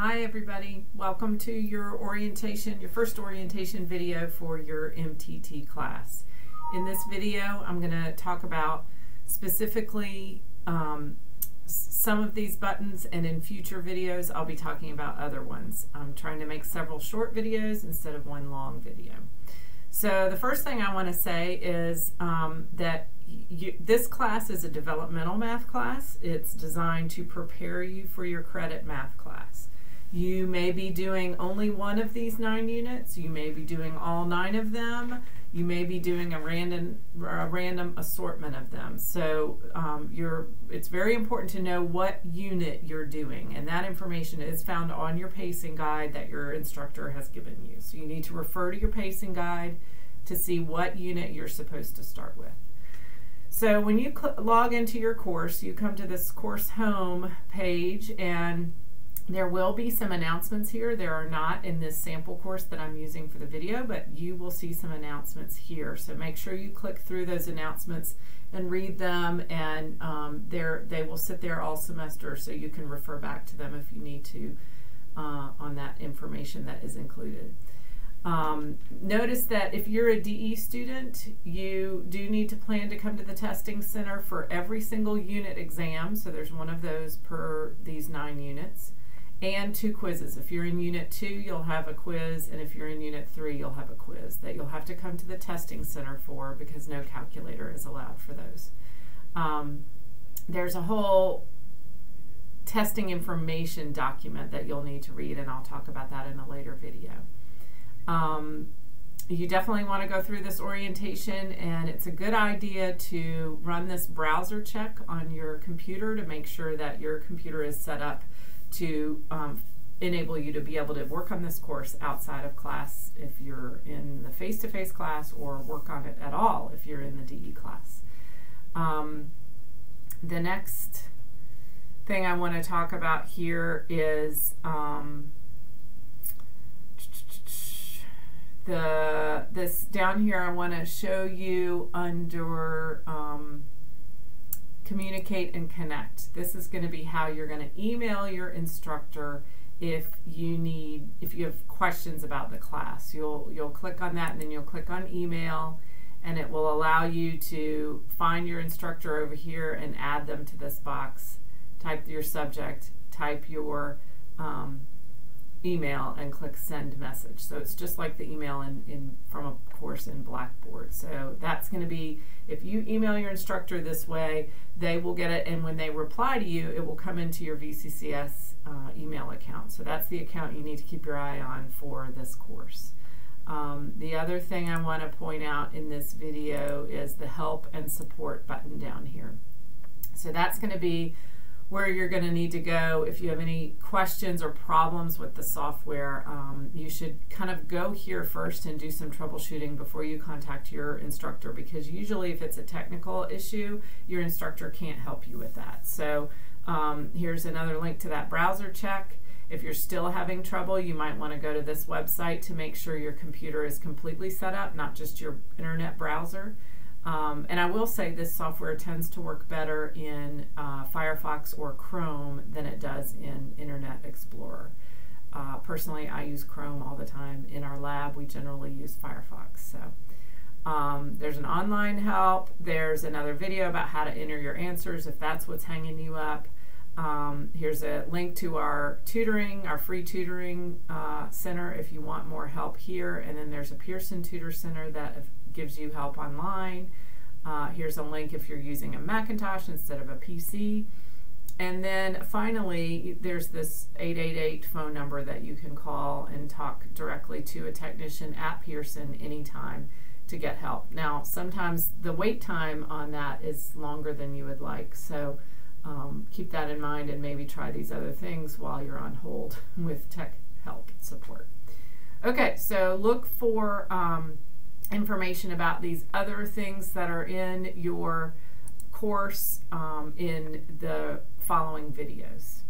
Hi everybody, welcome to your first orientation video for your MTT class. In this video I'm going to talk about specifically some of these buttons, and in future videos I'll be talking about other ones. I'm trying to make several short videos instead of one long video. So the first thing I want to say is that this class is a developmental math class. It's designed to prepare you for your credit math class. You may be doing only one of these 9 units. You may be doing all 9 of them. You may be doing a random assortment of them. So it's very important to know what unit you're doing, and that information is found on your pacing guide that your instructor has given you. So you need to refer to your pacing guide to see what unit you're supposed to start with. So when you log into your course, you come to this course home page, and there will be some announcements here. There are not in this sample course that I'm using for the video, but you will see some announcements here. So make sure you click through those announcements and read them, and they will sit there all semester, so you can refer back to them if you need to on that information that is included. Notice that if you're a DE student, you do need to plan to come to the testing center for every single unit exam. So there's one of those per these 9 units, and 2 quizzes. If you're in unit 2, you'll have a quiz, and if you're in unit 3, you'll have a quiz that you'll have to come to the testing center for, because no calculator is allowed for those. There's a whole testing information document that you'll need to read, and I'll talk about that in a later video. You definitely want to go through this orientation, and it's a good idea to run this browser check on your computer to make sure that your computer is set up to enable you to be able to work on this course outside of class if you're in the face-to-face class, or work on it at all if you're in the DE class. The next thing I want to talk about here is this down here. I want to show you under communicate and connect. This is going to be how you're going to email your instructor if you have questions about the class. You'll click on that, and then you'll click on email, and it will allow you to find your instructor over here and add them to this box. Type your subject, type your email, and click send message. So it's just like the email from a course in Blackboard. So that's going to be, if you email your instructor this way, they will get it, and when they reply to you, it will come into your VCCS email account. So that's the account you need to keep your eye on for this course. The other thing I want to point out in this video is the help and support button down here. So that's going to be where you're going to need to go if you have any questions or problems with the software. You should kind of go here first and do some troubleshooting before you contact your instructor, because usually if it's a technical issue, your instructor can't help you with that. So here's another link to that browser check. If you're still having trouble, you might want to go to this website to make sure your computer is completely set up, not just your internet browser. And I will say this software tends to work better in Firefox or Chrome than it does in Internet Explorer. Personally, I use Chrome all the time. In our lab, we generally use Firefox. So there's an online help. There's another video about how to enter your answers if that's what's hanging you up. Here's a link to our tutoring, our free tutoring center if you want more help here. And then there's a Pearson Tutor Center that gives you help online. Here's a link if you're using a Macintosh instead of a PC. And then finally, there's this 888 phone number that you can call and talk directly to a technician at Pearson anytime to get help. Now, sometimes the wait time on that is longer than you would like, so keep that in mind, and maybe try these other things while you're on hold with tech help support. Okay, so look for information about these other things that are in your course in the following videos.